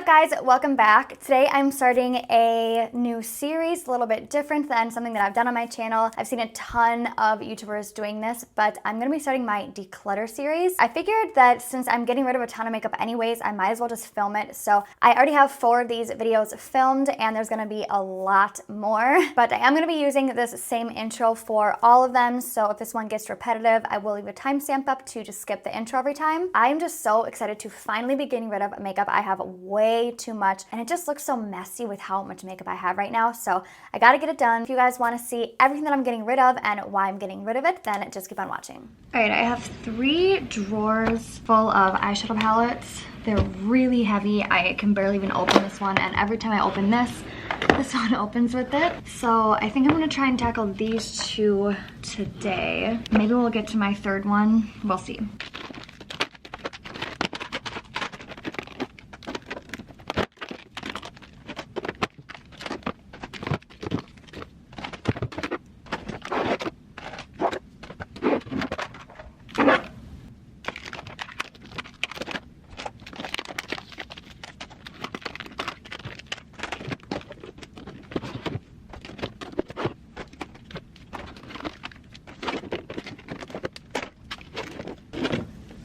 guys? Welcome back. Today I'm starting a new series, a little bit different than something that I've done on my channel. I've seen a ton of YouTubers doing this, but I'm gonna be starting my declutter series. I figured that since I'm getting rid of a ton of makeup anyways, I might as well just film it. So I already have 4 of these videos filmed and there's gonna be a lot more, but I am gonna be using this same intro for all of them. So if this one gets repetitive, I will leave a timestamp up to just skip the intro every time. I am just so excited to finally be getting rid of makeup. I have way too much and it just looks so messy with how much makeup I have right now. So I gotta get it done. If you guys wanna see everything that I'm getting rid of and why I'm getting rid of it, then just keep on watching. All right, I have 3 drawers full of eyeshadow palettes. They're really heavy. I can barely even open this one, and every time I open this one opens with it. So I think I'm gonna try and tackle these 2 today. Maybe we'll get to my 3rd one. We'll see.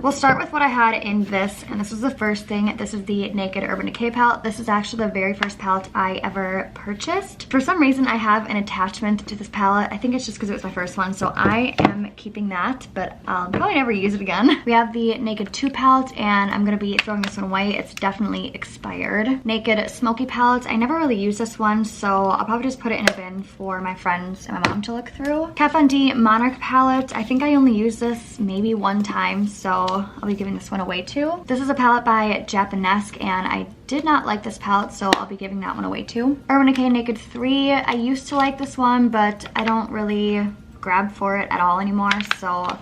We'll start with what I had in this, and this was the first thing. This is the Naked Urban Decay palette. This is actually the very first palette I ever purchased. For some reason, I have an attachment to this palette. I think it's just because it was my first one, so I am keeping that, but I'll probably never use it again. We have the Naked 2 palette, and I'm gonna be throwing this one away. It's definitely expired. Naked Smoky palette. I never really use this one, so I'll probably just put it in a bin for my friends and my mom to look through. Kat Von D Monarch palette. I think I only used this maybe one time, so I'll be giving this one away too. This is a palette by Japanesque, and I did not like this palette, so I'll be giving that one away too. Urban Decay Naked 3. I used to like this one, but I don't really grab for it at all anymore, so I'll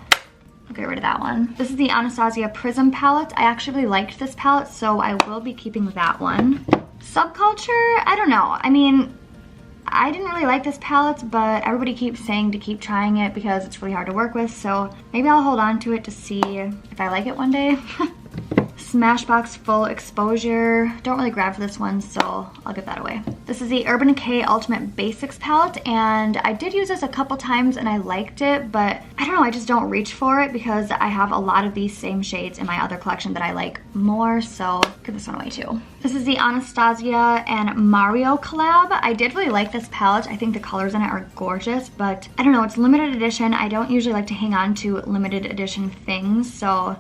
get rid of that one. This is the Anasazi Prism palette. I actually really liked this palette, so I will be keeping that one. Subculture, I don't know. I mean, I didn't really like this palette, but everybody keeps saying to keep trying it because it's really hard to work with, so maybe I'll hold on to it to see if I like it one day. Smashbox Full Exposure. Don't really grab for this one, so I'll give that away. This is the Urban Decay Ultimate Basics palette, and I did use this a couple times and I liked it, but I don't know, I just don't reach for it because I have a lot of these same shades in my other collection that I like more, so give this one away too. This is the Anastasia and Mario collab. I did really like this palette. I think the colors in it are gorgeous, but I don't know, it's limited edition. I don't usually like to hang on to limited edition things, so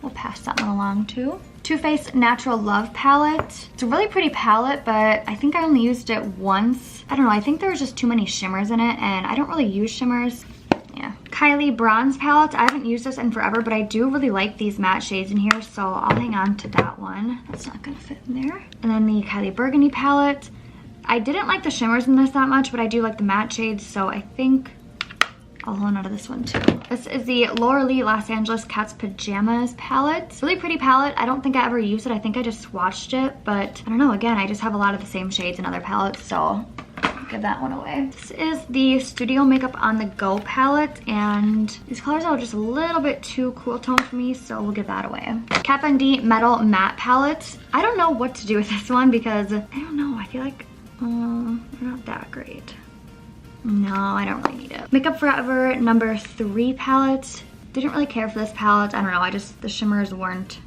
we'll pass that one along too. Too Faced Natural Love palette. It's a really pretty palette, but I think I only used it once. I don't know, I think there was just too many shimmers in it, and I don't really use shimmers. Yeah. Kylie Bronze palette. I haven't used this in forever, but I do really like these matte shades in here, so I'll hang on to that one. That's not gonna fit in there. And then the Kylie Burgundy palette. I didn't like the shimmers in this that much, but I do like the matte shades, so I think I'll hold on to this one too. This is the Laura Lee Los Angeles Cat's Pajamas palette. Really pretty palette. I don't think I ever used it. I think I just swatched it, but I don't know. Again, I just have a lot of the same shades in other palettes, so I'll give that one away. This is the Studio Makeup On The Go palette, and these colors are just a little bit too cool tone for me, so we'll give that away. Kat Von D Metal Matte palette. I don't know what to do with this one because, I don't know, I feel like they're not that great. No, I don't really need it. Makeup Forever number 3 palette. Didn't really care for this palette. I don't know, the shimmers weren't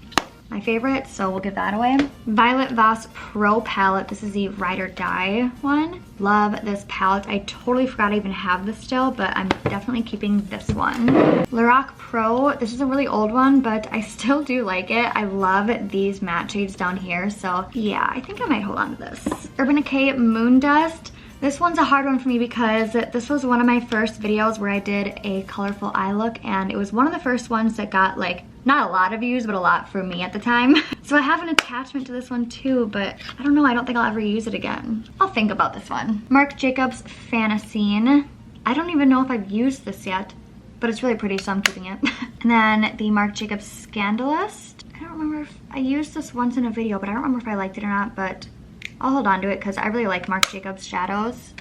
my favorite, so we'll give that away. Violet Vos Pro Palette. This is the Ride or Die one. Love this palette. I totally forgot I even have this still, but I'm definitely keeping this one. Lorac Pro. This is a really old one, but I still do like it. I love these matte shades down here, so yeah, I think I might hold on to this. Urban Decay Moon Dust. This one's a hard one for me because this was one of my first videos where I did a colorful eye look, and it was one of the first ones that got like, not a lot of views, but a lot for me at the time. So I have an attachment to this one too, but I don't know, I don't think I'll ever use it again. I'll think about this one. Marc Jacobs Fantasine. I don't even know if I've used this yet, but it's really pretty, so I'm keeping it. And then the Marc Jacobs Scandalist. I don't remember if I used this once in a video, but I don't remember if I liked it or not, but I'll hold on to it because I really like Marc Jacobs shadows.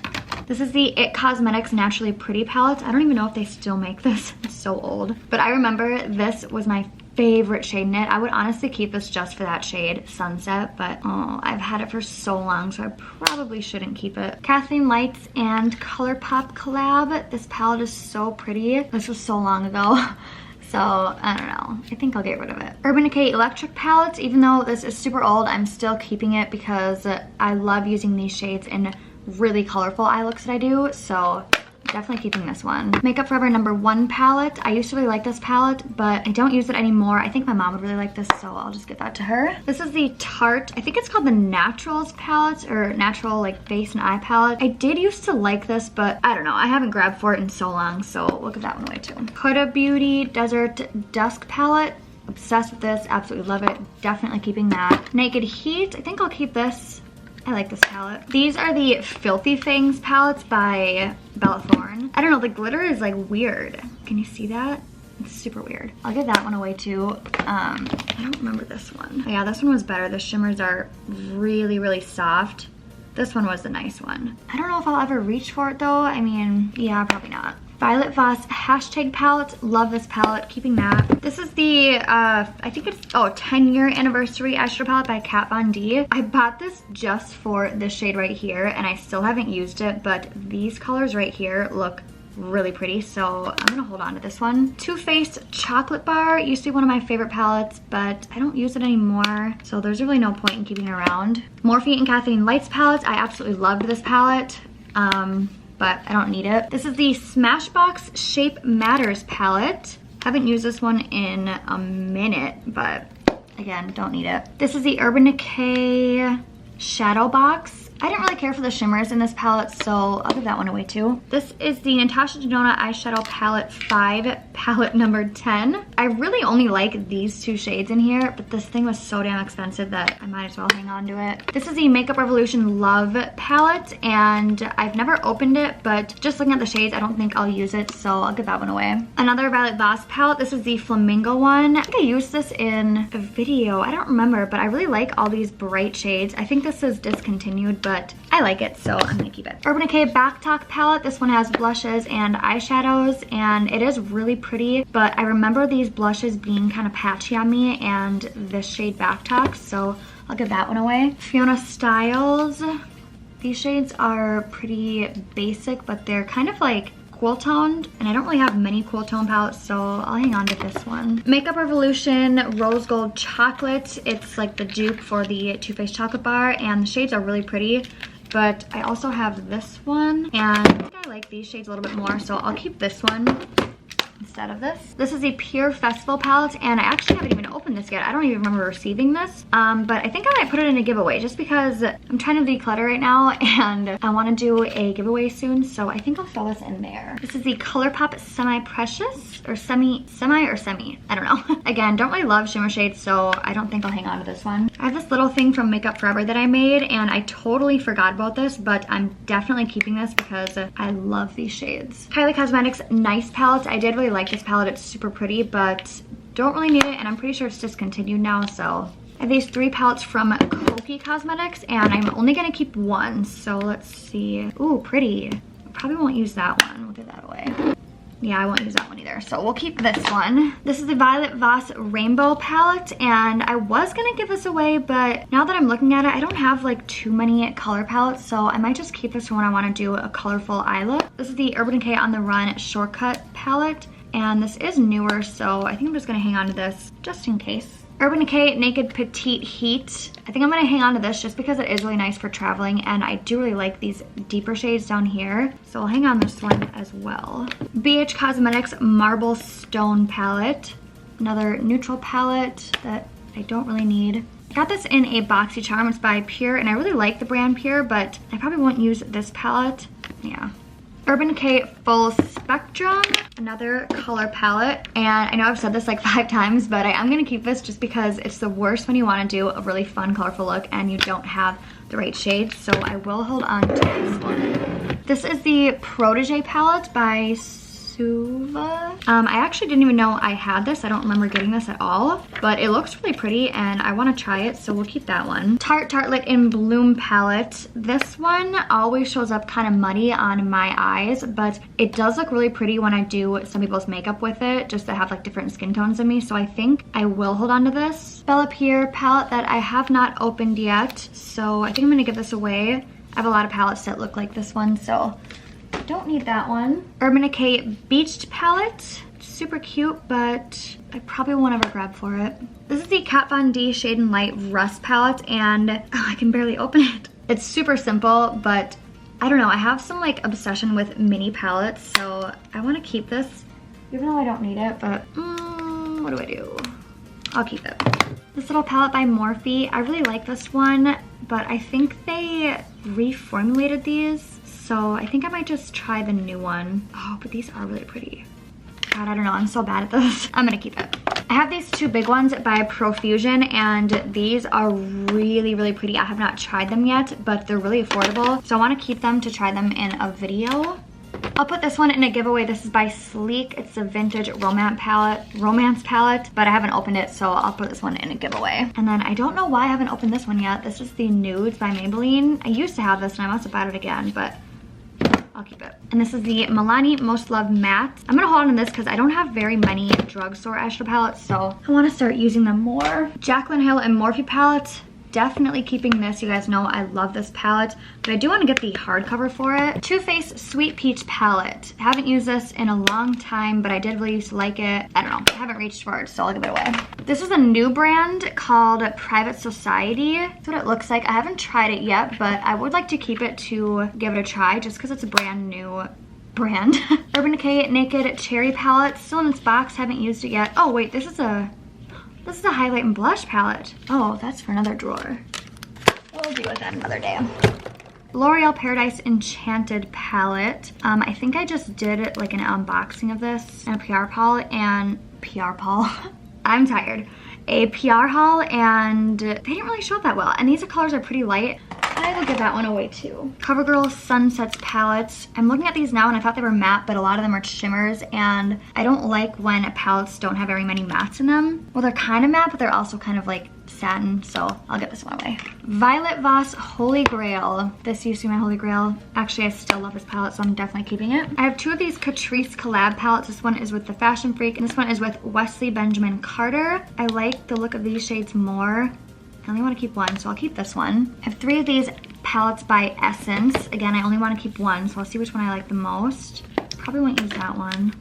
This is the IT Cosmetics Naturally Pretty palette. I don't even know if they still make this. It's so old. But I remember this was my favorite shade in it. I would honestly keep this just for that shade, Sunset, but oh, I've had it for so long, so I probably shouldn't keep it. Kathleen Lights and ColourPop collab. This palette is so pretty. This was so long ago. So, I don't know. I think I'll get rid of it. Urban Decay Electric Palette. Even though this is super old, I'm still keeping it because I love using these shades in really colorful eye looks that I do. So, definitely keeping this one. Makeup Forever #1 palette. I used to really like this palette, but I don't use it anymore. I think my mom would really like this, so I'll just get that to her. This is the Tarte, I think it's called the Naturals palette, or Natural like face and eye palette. I did used to like this, but I don't know. I haven't grabbed for it in so long, so we'll give that one away too. Huda Beauty Desert Dusk palette. Obsessed with this, absolutely love it. Definitely keeping that. Naked Heat, I think I'll keep this. I like this palette. These are the Filthy Things palettes by Bella Thorne. I don't know, the glitter is like weird. Can you see that? It's super weird. I'll give that one away too. I don't remember this one. Oh, yeah, this one was better. The shimmers are really, really soft. This one was the nice one. I don't know if I'll ever reach for it though. I mean, yeah, probably not. Violet Voss Hashtag palette. Love this palette. Keeping that. This is the, I think it's, 10-year anniversary eyeshadow palette by Kat Von D. I bought this just for this shade right here, and I still haven't used it, but these colors right here look really pretty, so I'm gonna hold on to this one. Too Faced Chocolate Bar used to be one of my favorite palettes, but I don't use it anymore, so there's really no point in keeping it around. Morphe and Kathleen Lights palettes. I absolutely loved this palette. But I don't need it. This is the Smashbox Shape Matters palette. Haven't used this one in a minute, but again, don't need it. This is the Urban Decay Shadow Box. I didn't really care for the shimmers in this palette, so I'll give that one away too. This is the Natasha Denona Eyeshadow Palette 5, palette number 10. I really only like these two shades in here, but this thing was so damn expensive that I might as well hang on to it. This is the Makeup Revolution Love palette, and I've never opened it, but just looking at the shades, I don't think I'll use it, so I'll give that one away. Another Violet Voss palette. This is the Flamingo one. I think I used this in a video. I don't remember, but I really like all these bright shades. I think this is discontinued, but I like it, so I'm gonna keep it. Urban Decay Backtalk palette. This one has blushes and eyeshadows, and it is really pretty, but I remember these blushes being kind of patchy on me and this shade Backtalk, so I'll give that one away. Fiona Styles. These shades are pretty basic, but they're kind of like cool toned, and I don't really have many cool tone palettes, so I'll hang on to this one. Makeup Revolution Rose Gold Chocolate. It's like the dupe for the Too Faced Chocolate Bar, and the shades are really pretty, but I also have this one, and I think I like these shades a little bit more, so I'll keep this one instead of this. This is a Pure Festival palette, and I actually haven't even opened this yet. I don't even remember receiving this, but I think I might put it in a giveaway just because I'm trying to declutter right now and I want to do a giveaway soon, so I think I'll throw this in there. This is the ColourPop Semi Precious, or semi, I don't know. Again, don't really love shimmer shades, so I don't think I'll hang on to this one. I have this little thing from Makeup Forever that I made, and I totally forgot about this, but I'm definitely keeping this because I love these shades. Kylie Cosmetics Nice Palette. I did really like this palette. It's super pretty, but don't really need it, and I'm pretty sure it's discontinued now, so I have these 3 palettes from Koki Cosmetics, and I'm only gonna keep one, so let's see. Ooh, pretty. Probably won't use that one. We'll give that away. Yeah, I won't use that one either, so we'll keep this one. This is the Violet Voss Rainbow palette, and I was gonna give this away, but now that I'm looking at it, I don't have like too many color palettes, so I might just keep this for when I wanna do a colorful eye look. This is the Urban Decay On The Run Shortcut palette, and this is newer, so I think I'm just gonna hang on to this just in case. Urban Decay Naked Petite Heat. I think I'm gonna hang on to this just because it is really nice for traveling, and I do really like these deeper shades down here, so I'll hang on this one as well. BH Cosmetics Marble Stone palette. Another neutral palette that I don't really need. I got this in a BoxyCharm. It's by Pure, and I really like the brand Pure, but I probably won't use this palette. Yeah. Urban Decay Full Spectrum, another color palette, and I know I've said this like 5 times, but I am gonna keep this just because it's the worst when you wanna do a really fun, colorful look and you don't have the right shades, so I will hold on to this one. This is the Protege palette by I actually didn't even know I had this. I don't remember getting this at all, but it looks really pretty and I want to try it, so we'll keep that one. Tart Tartlet in Bloom palette. This one always shows up kind of muddy on my eyes, but it does look really pretty when I do some people's makeup with it, just to have like different skin tones than me, so I think I will hold on to this. Bella Pierre palette that I have not opened yet, so I think I'm going to give this away. I have a lot of palettes that look like this one, so don't need that one. Urban Decay Beached palette. Super cute, but I probably won't ever grab for it. This is the Kat Von D Shade and Light Rust palette, and I can barely open it. It's super simple, but I don't know. I have some like obsession with mini palettes, so I want to keep this, even though I don't need it, but what do? I'll keep it. This little palette by Morphe. I really like this one, but I think they reformulated these, so I think I might just try the new one. Oh, but these are really pretty. God, I don't know. I'm so bad at this. I'm gonna keep it. I have these two big ones by Profusion, and these are really, really pretty. I have not tried them yet, but they're really affordable, so I want to keep them to try them in a video. I'll put this one in a giveaway. This is by Sleek. It's a vintage romance palette, but I haven't opened it, so I'll put this one in a giveaway. And then I don't know why I haven't opened this one yet. This is the Nudes by Maybelline. I used to have this and I must have bought it again, but I'll keep it. And this is the Milani Most Loved Matte. I'm gonna hold on to this because I don't have very many drugstore eyeshadow palettes, so I want to start using them more. Jaclyn Hill and Morphe palette. Definitely keeping this. You guys know I love this palette, but I do want to get the hardcover for it. Too Faced Sweet Peach palette. I haven't used this in a long time, but I did really used to like it. I don't know. I haven't reached for it, so I'll give it away. This is a new brand called Private Society. That's what it looks like. I haven't tried it yet, but I would like to keep it to give it a try just because it's a brand new brand. Urban Decay Naked Cherry palette. Still in its box. Haven't used it yet. Oh, wait. This is a highlight and blush palette. Oh, that's for another drawer. We'll deal with that another day. L'Oreal Paradise Enchanted palette. I think I just did like an unboxing of this and a PR haul and I'm tired. A PR haul, and they didn't really show up that well. And these colors are pretty light. I will give that one away too. CoverGirl Sunsets palettes. I'm looking at these now and I thought they were matte, but a lot of them are shimmers, and I don't like when palettes don't have very many mattes in them. Well, they're kind of matte, but they're also kind of like satin, so I'll give this one away. Violet Voss Holy Grail. This used to be my Holy Grail. Actually, I still love this palette, so I'm definitely keeping it. I have two of these Catrice collab palettes. This one is with the Fashion Freak, and this one is with Wesley Benjamin Carter. I like the look of these shades more. I only want to keep one, so I'll keep this one. I have three of these palettes by Essence. Again, I only want to keep one, so I'll see which one I like the most. Probably won't use that one.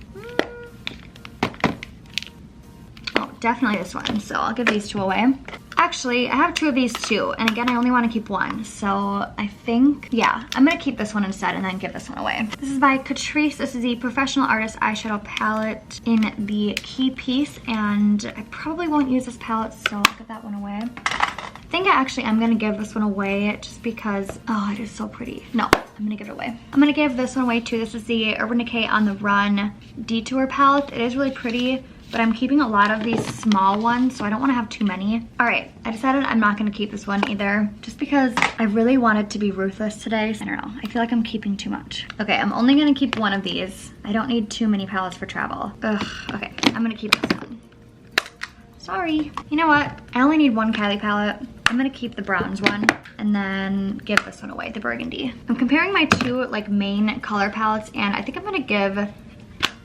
Oh, definitely this one, so I'll give these two away. Actually, I have two of these too, and again, I only want to keep one, so I think, yeah, I'm gonna keep this one instead and then give this one away. This is by Catrice. This is the Professional Artist Eyeshadow Palette in the Key Piece, and I probably won't use this palette, so I'll give that one away. I think I actually am gonna give this one away just because, oh, it is so pretty. No, I'm gonna give it away. I'm gonna give this one away too. This is the Urban Decay On The Run Detour palette. It is really pretty, but I'm keeping a lot of these small ones, so I don't want to have too many. All right, I decided I'm not going to keep this one either, just because I really wanted to be ruthless today. I don't know, I feel like I'm keeping too much. Okay, I'm only going to keep one of these. I don't need too many palettes for travel. Ugh, okay, I'm going to keep this one. Sorry. You know what? I only need one Kylie palette. I'm gonna keep the bronze one and then give this one away, the burgundy. I'm comparing my two like main color palettes, and I think I'm gonna give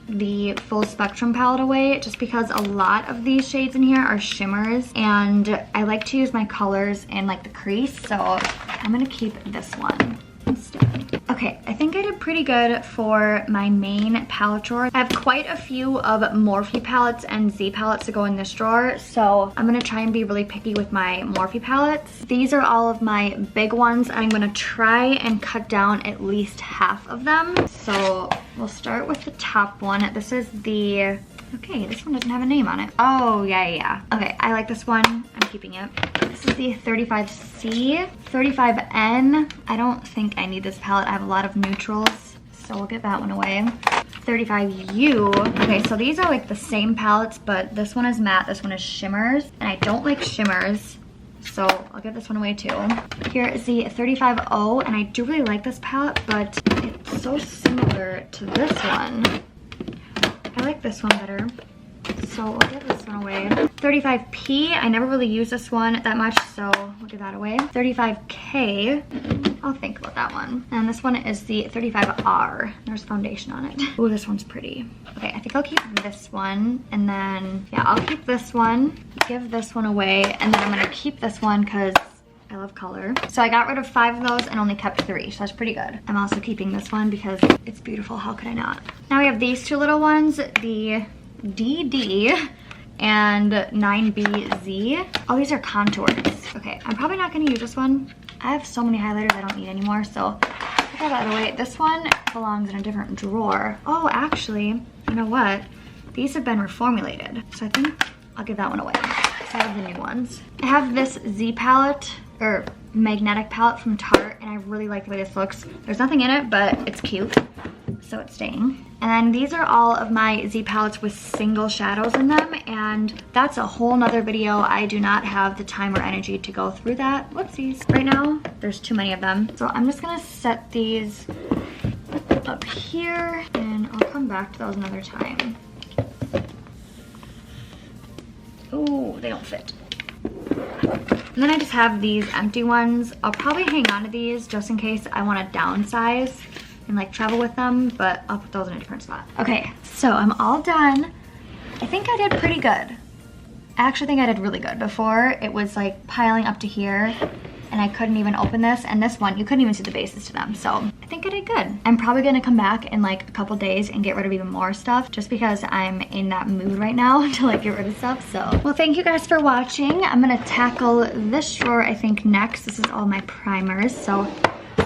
the Full Spectrum palette away just because a lot of these shades in here are shimmers, and I like to use my colors in like the crease, so I'm gonna keep this one instead. Okay, I think I did pretty good for my main palette drawer. I have quite a few of Morphe palettes and Z palettes to go in this drawer, so I'm gonna try and be really picky with my Morphe palettes. These are all of my big ones. I'm gonna try and cut down at least half of them. So we'll start with the top one. This is the, okay, this one doesn't have a name on it. Oh, yeah. Okay, I like this one. I'm keeping it. This is the 35C. 35N. I don't think I need this palette. I have a lot of neutrals, so we'll get that one away. 35U. Okay, so these are like the same palettes, but this one is matte, this one is shimmers, and I don't like shimmers, so I'll give this one away too. Here is the 35O, and I do really like this palette, but it's so similar to this one. this one better. So we'll give this one away. 35p, I never really use this one that much, so we'll give that away. 35k, I'll think about that one. And this one is the 35R. There's foundation on it. Oh, this one's pretty. Okay, I think I'll keep this one, and then, yeah, I'll keep this one, give this one away, and then I'm gonna keep this one because I love color. So I got rid of 5 of those and only kept 3, so that's pretty good. I'm also keeping this one because it's beautiful, how could I not? Now we have these 2 little ones, the DD and 9BZ. Oh, these are contours. Okay, I'm probably not gonna use this one. I have so many highlighters I don't need anymore, so I'll throw that away. This one belongs in a different drawer. Oh, actually, you know what? These have been reformulated, so I think I'll give that one away. I have the new ones. I have this Z palette, or magnetic palette from Tart, and I really like the way this looks. There's nothing in it, but it's cute, so it's staying. And then these are all of my Z palettes with single shadows in them, and that's a whole nother video. I do not have the time or energy to go through that. Whoopsies. Right now, there's too many of them. So I'm just gonna set these up here, and I'll come back to those another time. Oh, they don't fit. And then I just have these empty ones. I'll probably hang on to these just in case I want to downsize and like travel with them, but I'll put those in a different spot. Okay, so I'm all done. I think I did pretty good. I actually think I did really good. Before, it was like piling up to here and I couldn't even open this, and this one, you couldn't even see the bases to them, so I think I did good. I'm probably gonna come back in like a couple days and get rid of even more stuff just because I'm in that mood right now to like get rid of stuff, so. Well, thank you guys for watching. I'm gonna tackle this drawer, I think, next. This is all my primers, so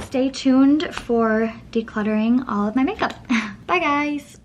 stay tuned for decluttering all of my makeup. Bye, guys.